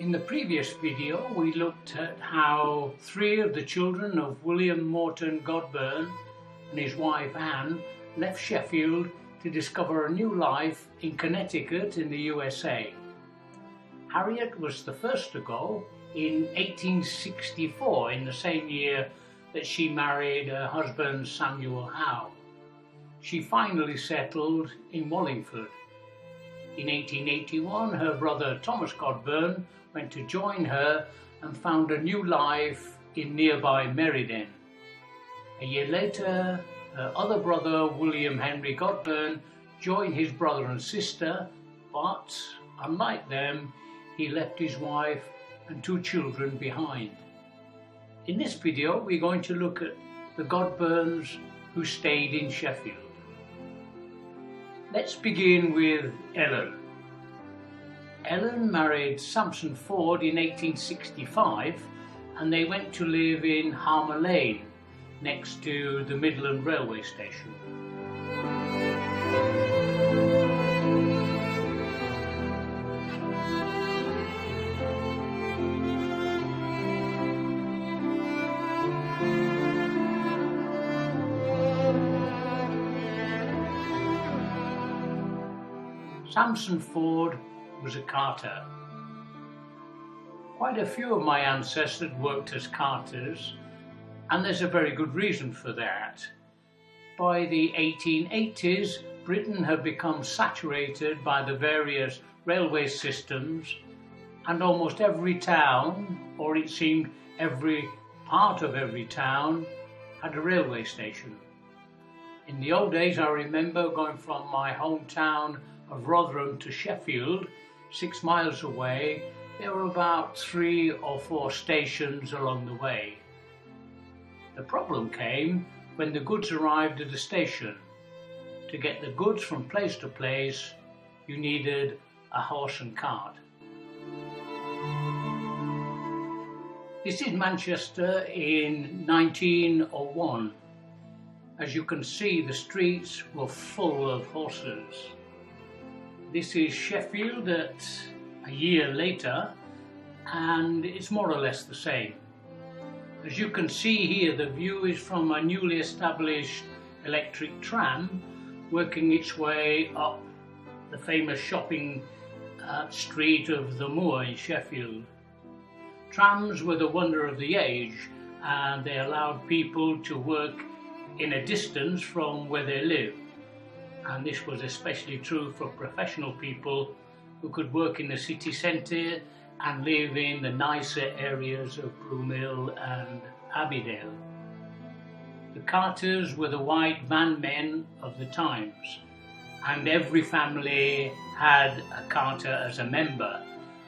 In the previous video, we looked at how 3 of the children of William Morton Godburn and his wife Anne left Sheffield to discover a new life in Connecticut in the USA. Harriet was the first to go in 1864, in the same year that she married her husband Samuel Howe. She finally settled in Wallingford. In 1881, her brother Thomas Godburn went to join her and found a new life in nearby Meriden. A year later, her other brother William Henry Godburn joined his brother and sister, but unlike them, he left his wife and 2 children behind. In this video, we're going to look at the Godburns who stayed in Sheffield. Let's begin with Ellen. Ellen married Sampson Ford in 1865 and they went to live in Harmer Lane, next to the Midland Railway Station. Sampson Ford was a carter. Quite a few of my ancestors worked as carters, and there's a very good reason for that. By the 1880s, Britain had become saturated by the various railway systems, and almost every town, or it seemed every part of every town, had a railway station. In the old days, I remember going from my hometown of Rotherham to Sheffield, 6 miles away. There were about 3 or 4 stations along the way. The problem came when the goods arrived at the station. To get the goods from place to place, you needed a horse and cart. This is Manchester in 1901. As you can see, the streets were full of horses. This is Sheffield at a year later, and it's more or less the same. As you can see here, the view is from a newly established electric tram working its way up the famous shopping street of the Moor in Sheffield. Trams were the wonder of the age, and they allowed people to work in a distance from where they lived. And this was especially true for professional people who could work in the city centre and live in the nicer areas of Broomhill and Abbeydale. The carters were the white van men of the times, and every family had a carter as a member,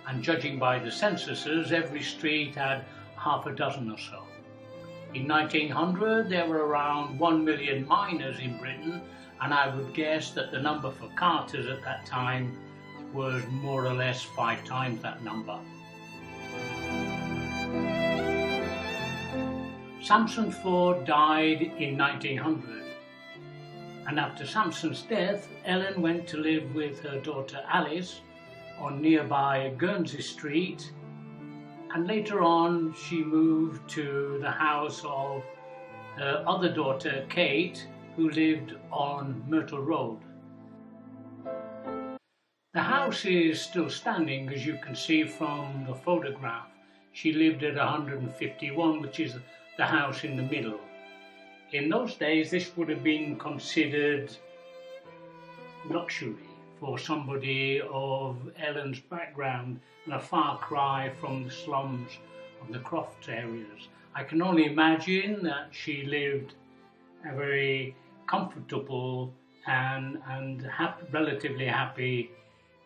and judging by the censuses, every street had half a dozen or so. In 1900, there were around 1 million miners in Britain, and I would guess that the number for carters at that time was more or less 5 times that number. Sampson Ford died in 1900, and after Sampson's death, Ellen went to live with her daughter Alice on nearby Guernsey Street, and later on she moved to the house of her other daughter Kate, who lived on Myrtle Road. The house is still standing, as you can see from the photograph. She lived at 151, which is the house in the middle. In those days, this would have been considered luxury for somebody of Ellen's background and a far cry from the slums of the Crofts areas. I can only imagine that she lived a very comfortable and relatively happy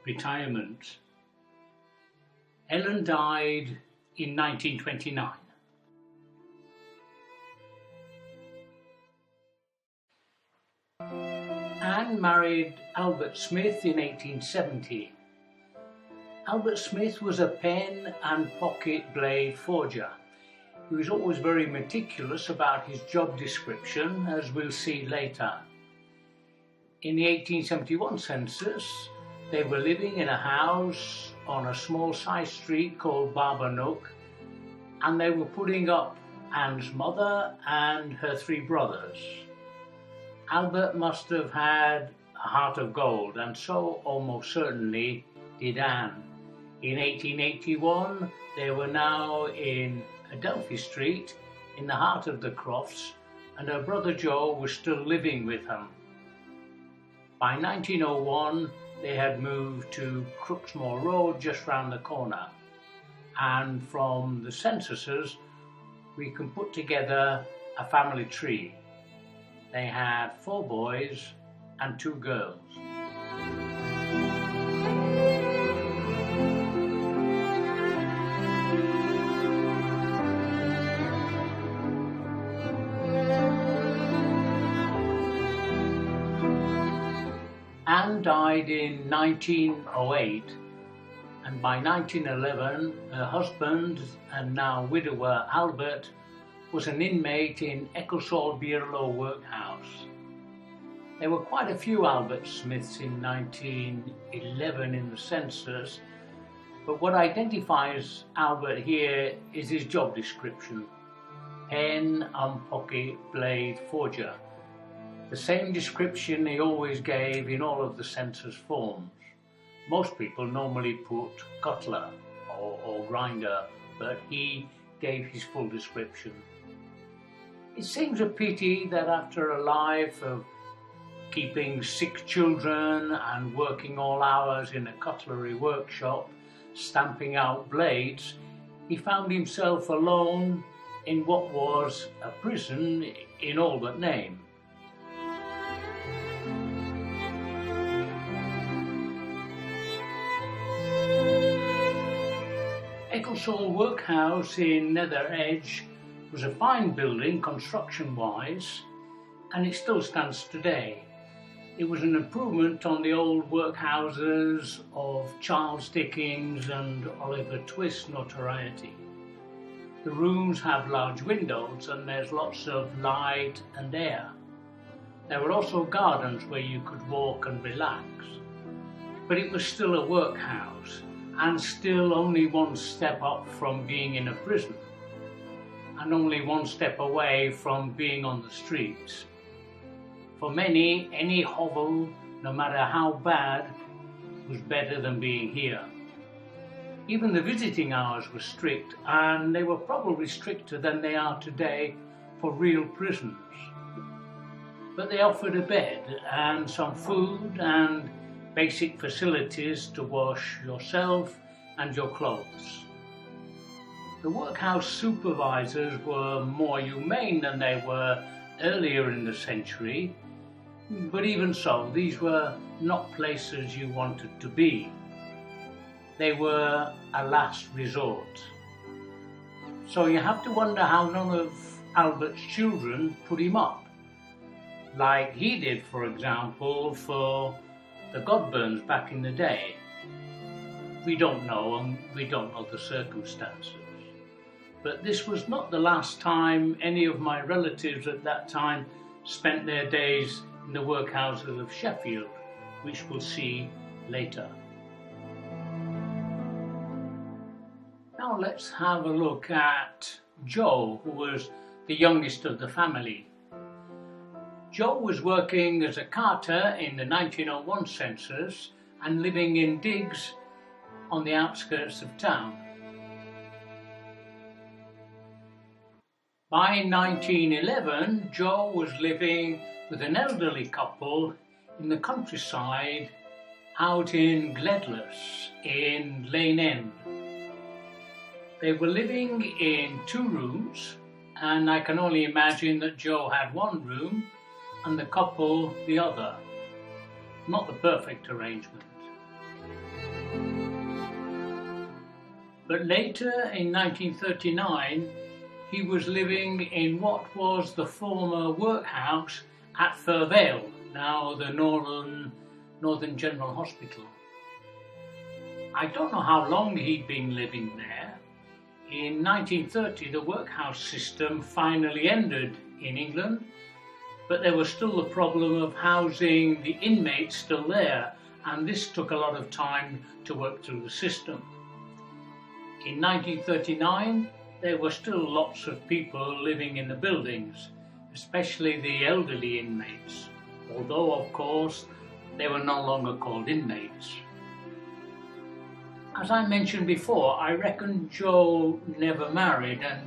retirement. Ellen died in 1929. Anne married Albert Smith in 1870. Albert Smith was a pen and pocket blade forger. He was always very meticulous about his job description, as we'll see later. In the 1871 census, they were living in a house on a small side street called Barbernook, and they were putting up Anne's mother and her 3 brothers. Albert must have had a heart of gold, and so almost certainly did Anne. In 1881, they were now in Adelphi Street, in the heart of the Crofts, and her brother Joe was still living with them. By 1901, they had moved to Crooksmore Road, just round the corner. And from the censuses, we can put together a family tree. They had 4 boys and 2 girls. Anne died in 1908, and by 1911 her husband and now widower Albert was an inmate in Ecclesall Bierlow Workhouse. There were quite a few Albert Smiths in 1911 in the census, but what identifies Albert here is his job description: pen and pocket blade forger. The same description he always gave in all of the census forms. Most people normally put cutler or grinder, but he gave his full description. It seems a pity that after a life of keeping 6 children and working all hours in a cutlery workshop, stamping out blades, he found himself alone in what was a prison in all but name. Ecclesall Workhouse in Nether Edge was a fine building construction-wise, and it still stands today. It was an improvement on the old workhouses of Charles Dickens and Oliver Twist's notoriety. The rooms have large windows and there's lots of light and air. There were also gardens where you could walk and relax. But it was still a workhouse, and still only one step up from being in a prison, and only one step away from being on the streets. For many, any hovel, no matter how bad, was better than being here. Even the visiting hours were strict, and they were probably stricter than they are today for real prisons. But they offered a bed and some food and basic facilities to wash yourself and your clothes. The workhouse supervisors were more humane than they were earlier in the century, but even so, these were not places you wanted to be. They were a last resort. So you have to wonder how none of Albert's children put him up, like he did, for example, for the Godburns back in the day. We don't know, and we don't know the circumstances. But this was not the last time any of my relatives at that time spent their days in the workhouses of Sheffield, which we'll see later. Now let's have a look at Joe, who was the youngest of the family. Joe was working as a carter in the 1901 census and living in digs on the outskirts of town. By 1911, Joe was living with an elderly couple in the countryside out in Gledless in Lane End. They were living in 2 rooms, and I can only imagine that Joe had 1 room and the couple the other. Not the perfect arrangement. But later, in 1939, he was living in what was the former workhouse at Furvale, now the Northern General Hospital. I don't know how long he'd been living there. In 1930, the workhouse system finally ended in England, but there was still the problem of housing the inmates still there, and this took a lot of time to work through the system. In 1939, there were still lots of people living in the buildings, especially the elderly inmates, although of course they were no longer called inmates. As I mentioned before, I reckon Joe never married and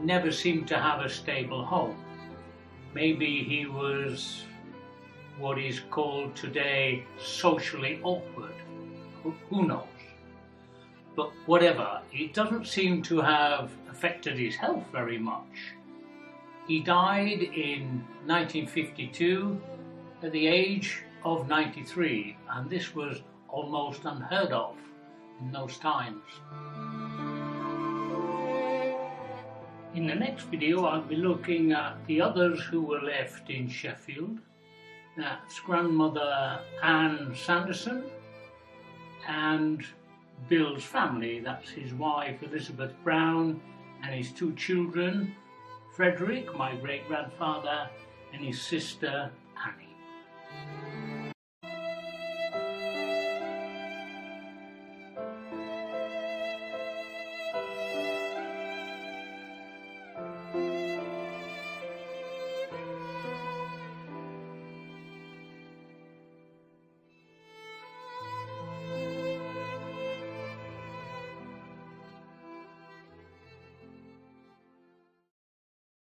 never seemed to have a stable home. Maybe he was what is called today socially awkward. Who knows? But whatever, it doesn't seem to have affected his health very much. He died in 1952 at the age of 93, and this was almost unheard of in those times. In the next video, I'll be looking at the others who were left in Sheffield. That's grandmother Anne Sanderson and Bill's family. That's his wife Elizabeth Brown and his two children, Frederick, my great-grandfather, and his sister